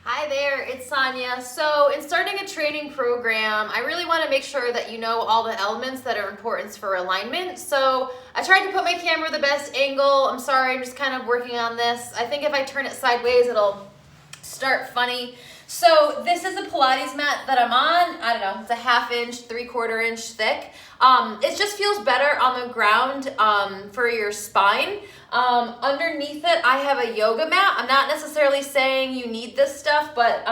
Hi there, it's Sonia. So in starting a training program, I really want to make sure that you know all the elements that are important for alignment. So I tried to put my camera the best angle. I'm sorry, I'm just kind of working on this. I think if I turn it sideways, it'll start funny. So this is a Pilates mat that I'm on. I don't know, it's a 1/2 inch, 3/4 inch thick. It just feels better on the ground for your spine. Underneath it, I have a yoga mat. I'm not necessarily saying you need this stuff, but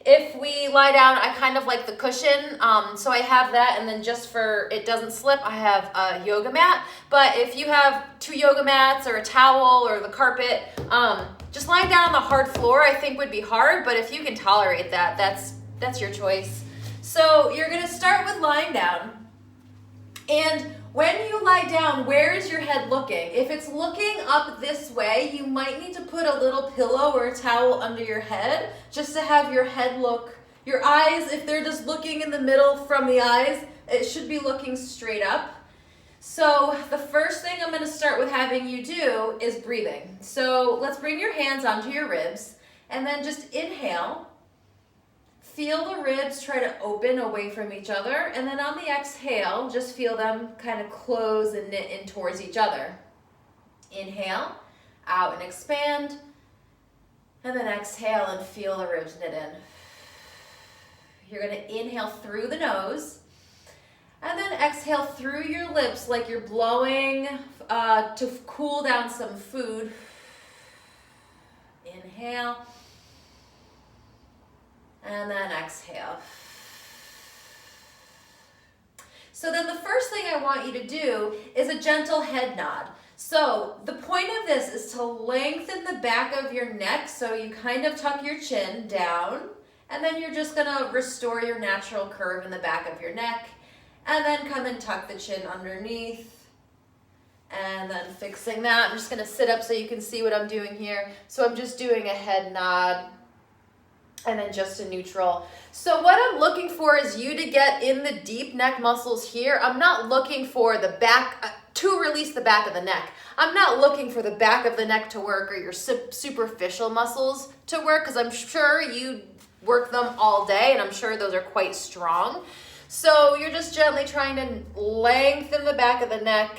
if we lie down, I kind of like the cushion. So I have that, and then just for it doesn't slip, I have a yoga mat. But if you have 2 yoga mats or a towel or the carpet, just lying down on the hard floor I think would be hard, but if you can tolerate that, that's your choice. So you're gonna start with lying down. And when you lie down, where is your head looking? If it's looking up this way, you might need to put a little pillow or a towel under your head just to have your head look, your eyes, if they're just looking in the middle from the eyes, it should be looking straight up. So the first thing I'm gonna start with having you do is breathing. So let's bring your hands onto your ribs and then just inhale. Feel the ribs try to open away from each other, and then on the exhale, just feel them kind of close and knit in towards each other. Inhale, out and expand, and then exhale and feel the ribs knit in. You're gonna inhale through the nose, and then exhale through your lips like you're blowing to cool down some food. Inhale. And then exhale. So then the first thing I want you to do is a gentle head nod. So the point of this is to lengthen the back of your neck so you kind of tuck your chin down, and then you're just gonna restore your natural curve in the back of your neck, and then come and tuck the chin underneath, and then fixing that. I'm just gonna sit up so you can see what I'm doing here. So I'm just doing a head nod, and then just a neutral. So what I'm looking for is you to get in the deep neck muscles here. I'm not looking for the back, to release the back of the neck. I'm not looking for the back of the neck to work or your superficial muscles to work, because I'm sure you work them all day and I'm sure those are quite strong. So you're just gently trying to lengthen the back of the neck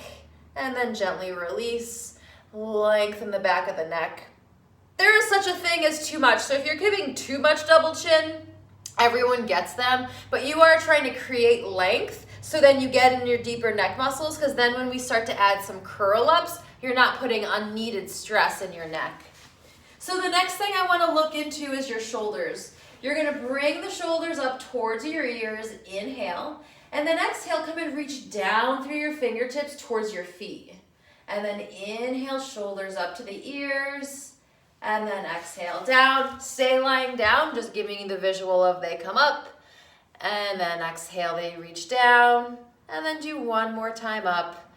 and then gently release, lengthen the back of the neck. There is such a thing as too much. So if you're giving too much double chin, everyone gets them, but you are trying to create length so then you get in your deeper neck muscles, because then when we start to add some curl ups, you're not putting unneeded stress in your neck. So the next thing I want to look into is your shoulders. You're going to bring the shoulders up towards your ears, inhale, and then exhale, come and reach down through your fingertips towards your feet. And then inhale, shoulders up to the ears. And then exhale down, stay lying down, just giving you the visual of they come up. And then exhale, they reach down. And then do one more time up.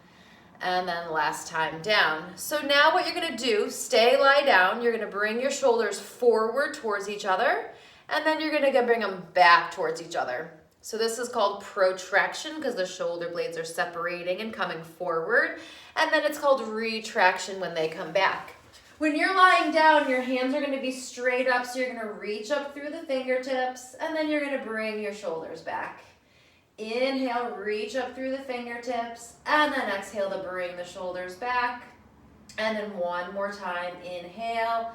And then last time down. So now what you're gonna do, lie down. You're gonna bring your shoulders forward towards each other. And then you're gonna bring them back towards each other. So this is called protraction because the shoulder blades are separating and coming forward. And then it's called retraction when they come back. When you're lying down, your hands are going to be straight up, so you're going to reach up through the fingertips, and then you're going to bring your shoulders back. Inhale, reach up through the fingertips, and then exhale to bring the shoulders back. And then one more time, inhale,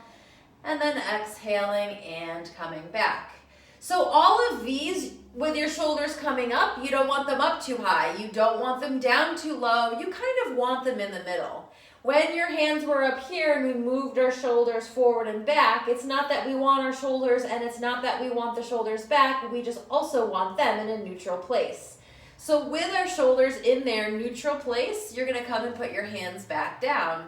and then exhaling and coming back. So all of these, with your shoulders coming up, you don't want them up too high. You don't want them down too low. You kind of want them in the middle. When your hands were up here and we moved our shoulders forward and back, it's not that we want our shoulders and it's not that we want the shoulders back, we just also want them in a neutral place. So with our shoulders in their neutral place, you're gonna come and put your hands back down.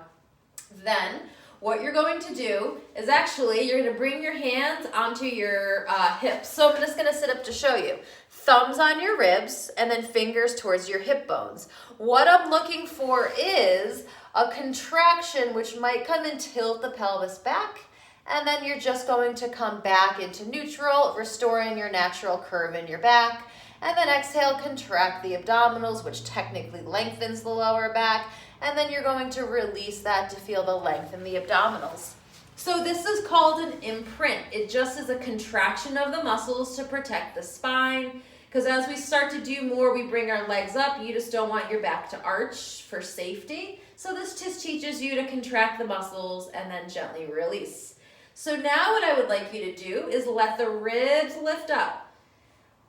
Then what you're going to do is you're gonna bring your hands onto your hips. So I'm just gonna sit up to show you. Thumbs on your ribs and then fingers towards your hip bones. What I'm looking for is a contraction which might come and tilt the pelvis back, and then you're just going to come back into neutral, restoring your natural curve in your back, and then exhale, contract the abdominals, which technically lengthens the lower back, and then you're going to release that to feel the length in the abdominals. So this is called an imprint. It just is a contraction of the muscles to protect the spine. Because as we start to do more, we bring our legs up. You just don't want your back to arch for safety. So this just teaches you to contract the muscles and then gently release. So now what I would like you to do is let the ribs lift up.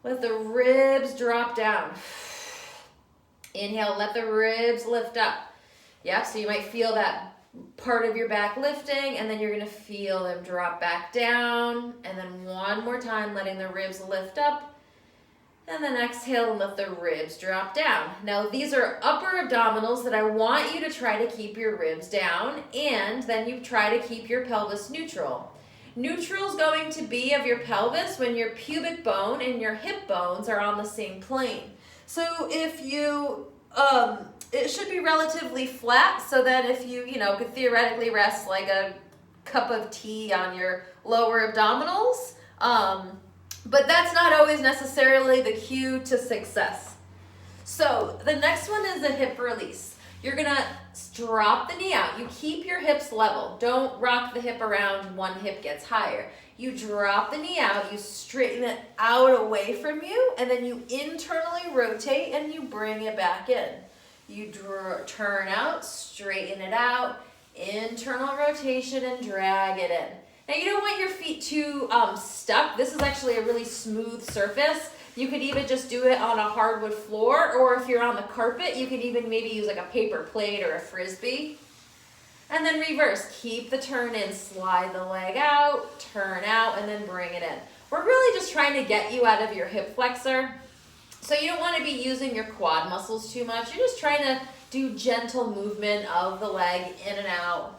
Let the ribs drop down. Inhale, let the ribs lift up. Yeah, so you might feel that part of your back lifting, and then you're gonna feel them drop back down. And then one more time, letting the ribs lift up. And then exhale and let the ribs drop down. Now these are upper abdominals that I want you to try to keep your ribs down, and then you try to keep your pelvis neutral. Neutral is going to be of your pelvis when your pubic bone and your hip bones are on the same plane. So if you, it should be relatively flat so that if you could theoretically rest like a cup of tea on your lower abdominals. But that's not always necessarily the cue to success. So the next one is a hip release. You're gonna drop the knee out. You keep your hips level. Don't rock the hip around, one hip gets higher. You drop the knee out, you straighten it out away from you, and then you internally rotate and you bring it back in. You turn out, straighten it out, internal rotation, and drag it in. Now you don't want your feet too stuck. This is actually a really smooth surface. You could even just do it on a hardwood floor, or if you're on the carpet, you could even maybe use like a paper plate or a Frisbee. And then reverse, keep the turn in, slide the leg out, turn out, and then bring it in. We're really just trying to get you out of your hip flexor. So you don't want to be using your quad muscles too much. You're just trying to do gentle movement of the leg in and out.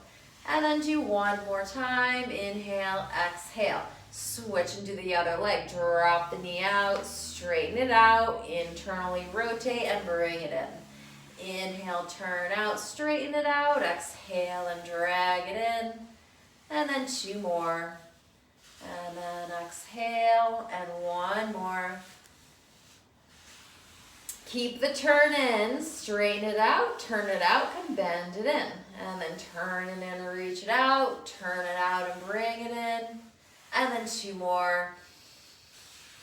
And then do one more time. Inhale, exhale. Switch into the other leg. Drop the knee out, straighten it out, internally rotate and bring it in. Inhale, turn out, straighten it out, exhale and drag it in. And then two more. And then exhale and one more. Keep the turn in, straighten it out, turn it out, and bend it in. And then turn it in, reach it out, turn it out and bring it in. And then two more.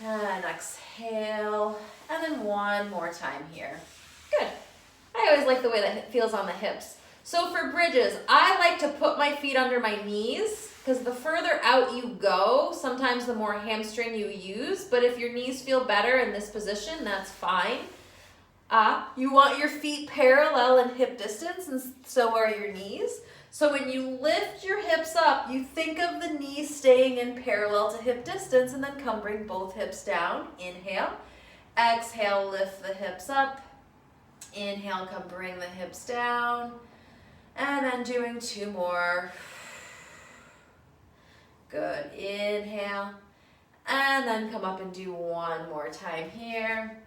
And exhale. And then one more time here. Good. I always like the way that it feels on the hips. So for bridges, I like to put my feet under my knees because the further out you go, sometimes the more hamstring you use. But if your knees feel better in this position, that's fine. You want your feet parallel in hip distance, and so are your knees. So when you lift your hips up, you think of the knees staying in parallel to hip distance, and then come bring both hips down. Inhale. Exhale, lift the hips up. Inhale, come bring the hips down. And then doing two more. Good. Inhale. And then come up and do one more time here.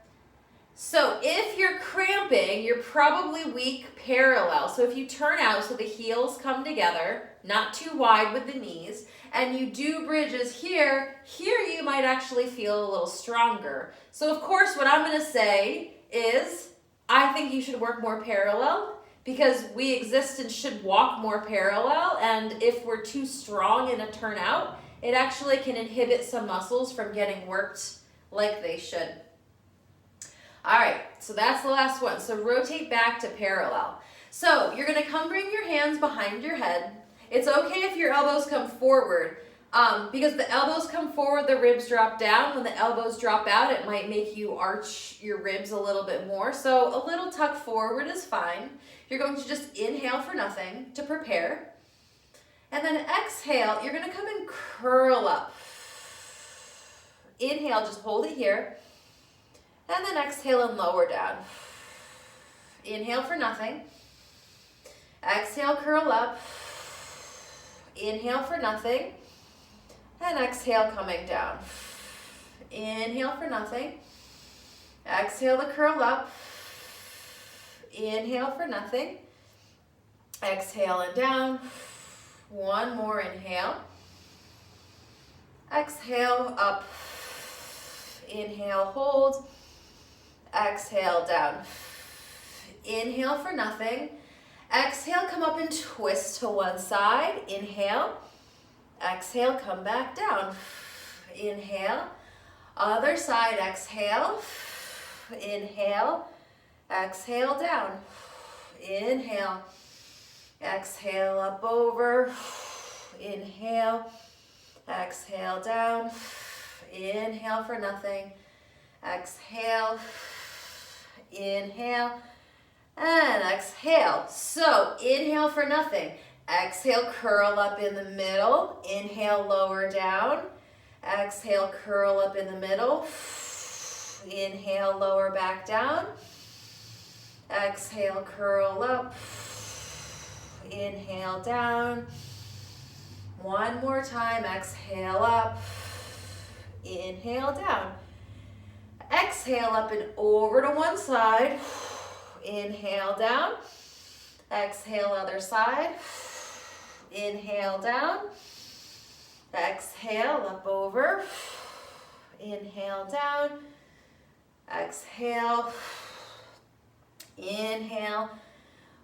So if you're cramping, you're probably weak parallel. So if you turn out so the heels come together, not too wide with the knees, and you do bridges here you might actually feel a little stronger. So of course what I'm going to say is I think you should work more parallel because we exist and should walk more parallel, and if we're too strong in a turnout, it actually can inhibit some muscles from getting worked like they should. All right, so that's the last one. So rotate back to parallel. So you're gonna come bring your hands behind your head. It's okay if your elbows come forward. Because the elbows come forward, the ribs drop down. When the elbows drop out, it might make you arch your ribs a little bit more. So a little tuck forward is fine. You're going to just inhale for nothing to prepare. And then exhale, you're gonna come and curl up. Inhale, just hold it here. And then exhale and lower down. Inhale for nothing. Exhale, curl up. Inhale for nothing. And exhale, coming down. Inhale for nothing. Exhale to curl up. Inhale for nothing. Exhale and down. One more inhale. Exhale, up. Inhale, hold. Exhale, down. Inhale for nothing. Exhale, come up and twist to one side. Inhale. Exhale, come back down. Inhale. Other side, exhale. Inhale. Exhale, down. Inhale. Exhale, up over. Inhale. Exhale, down. Inhale for nothing. Exhale. Inhale. And exhale. So inhale for nothing. Exhale, curl up in the middle. Inhale, lower down. Exhale, curl up in the middle. Inhale, lower back down. Exhale, curl up. Inhale, down. One more time. Exhale, up. Inhale, down. Exhale, up and over to one side. Inhale, down. Exhale, other side. Inhale, down. Exhale, up over. Inhale, down. Exhale. Inhale.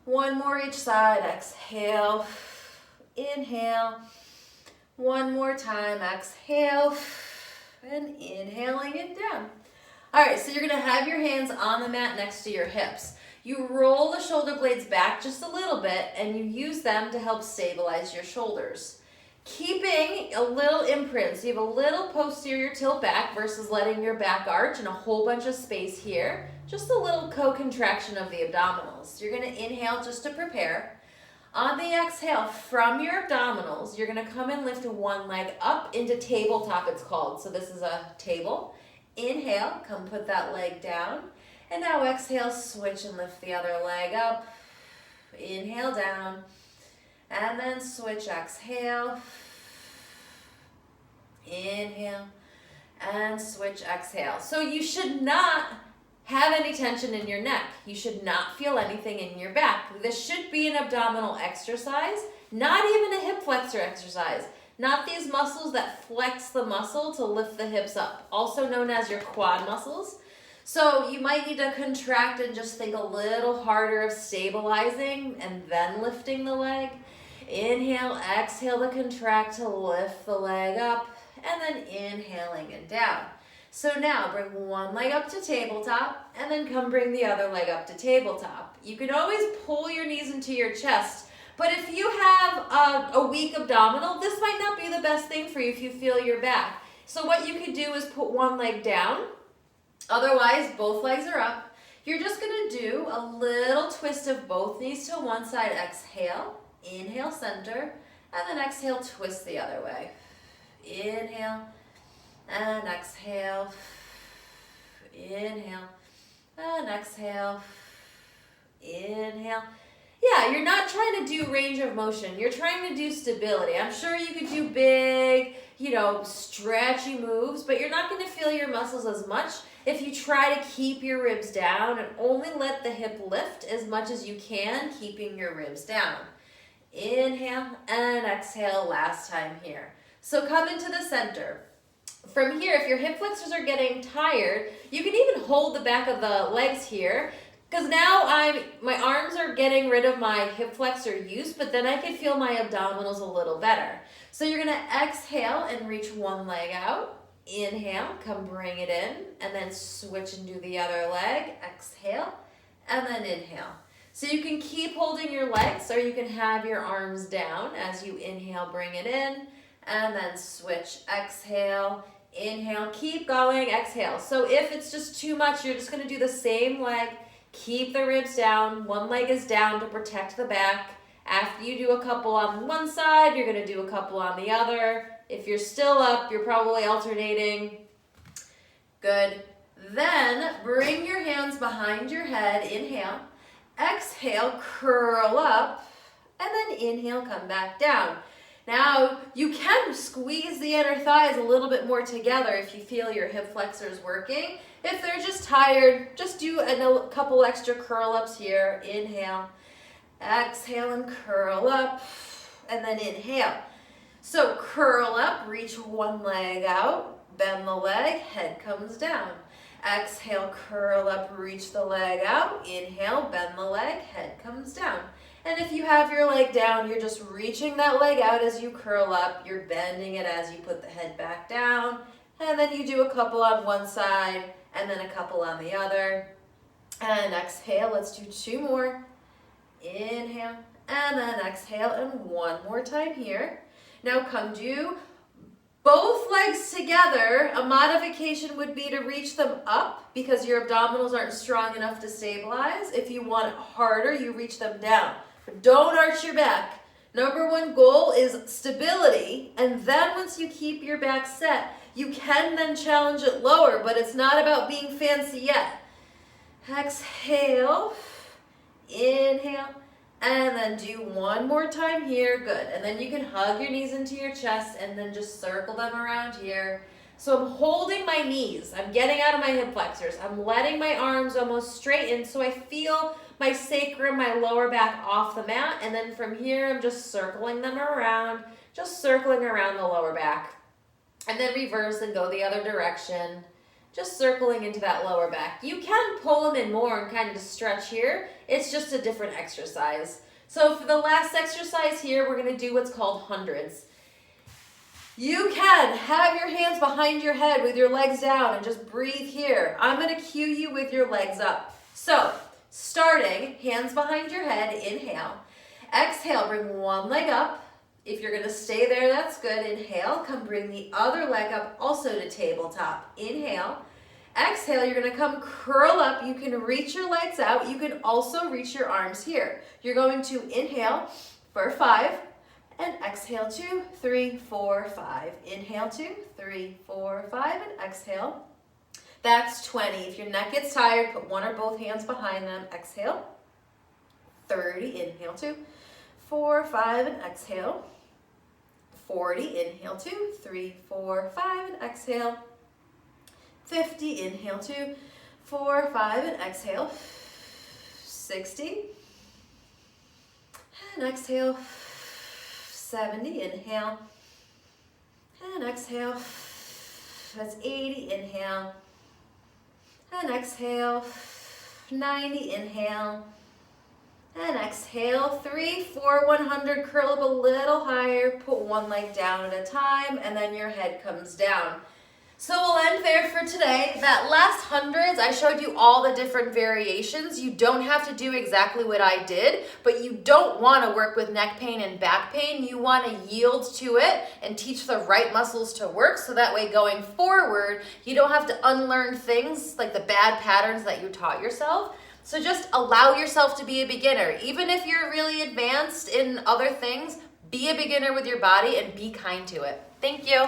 One more each side. Exhale. Inhale. One more time. Exhale. And inhaling it down. All right, so you're gonna have your hands on the mat next to your hips. You roll the shoulder blades back just a little bit and you use them to help stabilize your shoulders. Keeping a little imprint, so you have a little posterior tilt back versus letting your back arch and a whole bunch of space here. Just a little co-contraction of the abdominals. You're gonna inhale just to prepare. On the exhale, from your abdominals, you're gonna come and lift one leg up into tabletop, it's called. So this is a table. Inhale, come put that leg down. And now exhale, switch and lift the other leg up. Inhale, down. And then switch, exhale. Inhale. And switch, exhale. So you should not have any tension in your neck. You should not feel anything in your back. This should be an abdominal exercise, not even a hip flexor exercise. Not these muscles that flex the muscle to lift the hips up, also known as your quad muscles. So you might need to contract and just think a little harder of stabilizing and then lifting the leg. Inhale, exhale to contract to lift the leg up, and then inhaling and down. So now bring one leg up to tabletop, and then come bring the other leg up to tabletop. You can always pull your knees into your chest, but if you have a weak abdominal, this might not be the best thing for you if you feel your back. So what you could do is put one leg down. Otherwise, both legs are up. You're just gonna do a little twist of both knees to one side. Exhale, inhale, center, and then exhale, twist the other way. Inhale, and exhale. Inhale, and exhale. Inhale. Yeah, you're not trying to do range of motion. You're trying to do stability. I'm sure you could do big, stretchy moves, but you're not going to feel your muscles as much if you try to keep your ribs down and only let the hip lift as much as you can, keeping your ribs down. Inhale and exhale last time here. So come into the center. From here, if your hip flexors are getting tired, you can even hold the back of the legs here, because now my arms are getting rid of my hip flexor use, but then I can feel my abdominals a little better. So you're gonna exhale and reach one leg out. Inhale, come bring it in, and then switch and do the other leg. Exhale, and then inhale. So you can keep holding your legs, or you can have your arms down as you inhale, bring it in, and then switch. Exhale, inhale, keep going, exhale. So if it's just too much, you're just gonna do the same leg. Keep the ribs down. One leg is down to protect the back. After you do a couple on one side, you're gonna do a couple on the other. If you're still up, you're probably alternating. Good. Then bring your hands behind your head. Inhale. Exhale, curl up. And then inhale, come back down. Now, you can squeeze the inner thighs a little bit more together if you feel your hip flexors working. If they're just tired, just do a couple extra curl-ups here. Inhale, exhale, and curl up, and then inhale. So curl up, reach one leg out, bend the leg, head comes down. Exhale, curl up, reach the leg out. Inhale, bend the leg, head comes down. And if you have your leg down, you're just reaching that leg out as you curl up. You're bending it as you put the head back down. And then you do a couple on one side and then a couple on the other. And exhale, let's do 2 more. Inhale, and then exhale, and 1 more time here. Now come do both legs together. A modification would be to reach them up because your abdominals aren't strong enough to stabilize. If you want it harder, you reach them down. But don't arch your back. Number 1 goal is stability, and then once you keep your back set, you can then challenge it lower, but it's not about being fancy yet. Exhale, inhale, and then do 1 more time here. Good. And then you can hug your knees into your chest and then just circle them around here. So I'm holding my knees. I'm getting out of my hip flexors. I'm letting my arms almost straighten so I feel my sacrum, my lower back off the mat. And then from here, I'm just circling them around, just circling around the lower back. And then reverse and go the other direction. Just circling into that lower back. You can pull them in more and kind of stretch here. It's just a different exercise. So for the last exercise here, we're going to do what's called hundreds. You can have your hands behind your head with your legs down and just breathe here. I'm going to cue you with your legs up. So starting, hands behind your head, inhale. Exhale, bring 1 leg up. If you're going to stay there, that's good. Inhale, come bring the other leg up also to tabletop. Inhale. Exhale, you're going to come curl up. You can reach your legs out. You can also reach your arms here. You're going to inhale for 5 and exhale 2, 3, 4, 5. Inhale 2, 3, 4, 5 and exhale. That's 20. If your neck gets tired, put 1 or both hands behind them. Exhale. 30. Inhale 2, 4, 5 and exhale. 40, inhale 2, 3, 4, 5, and exhale. 50, inhale 2, 4, 5, and exhale. 60, and exhale. 70, inhale, and exhale. That's 80, inhale, and exhale. 90, inhale, and exhale. 3, 4, 100, curl up a little higher, put 1 leg down at a time, and then your head comes down. So we'll end there for today. That last hundreds, I showed you all the different variations. You don't have to do exactly what I did, but you don't want to work with neck pain and back pain. You want to yield to it and teach the right muscles to work so that way going forward, you don't have to unlearn things like the bad patterns that you taught yourself. So just allow yourself to be a beginner. Even if you're really advanced in other things, be a beginner with your body and be kind to it. Thank you.